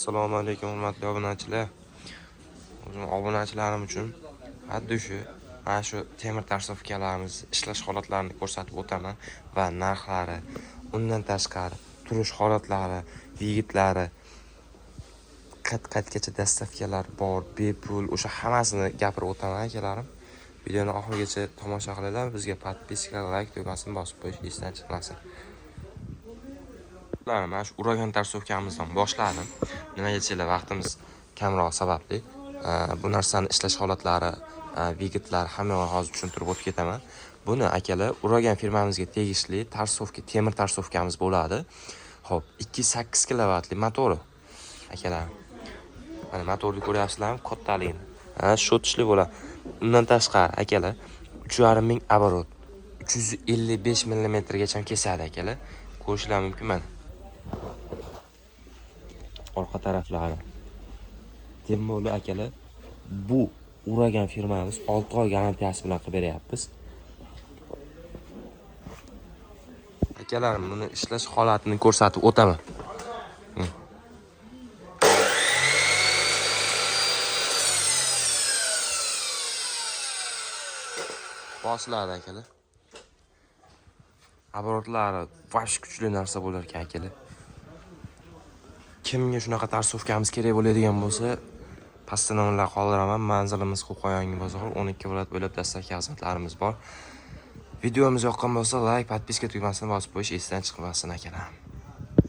Assalomu alaykum hurmatli obunachilar. Obunachilarim uchun haddi mana shu temir tarsofkalarimiz ishlash holatlarini ko'rsatib o'taman va narxlari, undan tashqari turish holatlari, yigitlari, qat-qatgacha dastavkalar bor, bepul, o'sha hammasini gapirib o'taman akalarim. Videoni oxirigacha tomosha qilinglar, bizga podpiska, like tugmasini bosib qo'yish esdan chiqmasin. Mana shu uragan tarsofkamizdan boshladim. Nimaga desanglar, vaqtimiz kamroq sababli bu narsani ishlash holatlari, vigitlar hamma hozir tushuntirib o'tib ketaman. Buni akalar uragan firmamizga tegishli tarsofka, temir tarsofkamiz bo'ladi. Xo'p, 2.8 kilovatli motori akalar. Mana motorni ko'ryapsizlarmi? Kattaligini. Shu tishli bo'ladi. Undan tashqari akalar 3.5 ming оборот, 355 mm gacha kesadi akalar. Ko'rishlar mumkin mana. Orqa taraflari. Temmo'li akalar, bu uragan firmamiz 6 oy garantiyasi bilan qilib beryapmiz. Akalarim, buni ishlash holatini ko'rsatib o'taman. Bosiladi akalar. Оборотлari vash kuchli narsa bo'lar ekan akalar. Kimga shunaqa tarsofkamiz kerak bo'ladigan bo'lsa, pastda nomlar qoldiraman. Manzilimiz Qo'qoyongi bozor 12 viloyat bo'ylab dastlabki xizmatlarimiz bor. Videomiz yoqqan bo'lsa, like, podpiska tugmasini bosib qo'yish esdan chiqmasin akalar.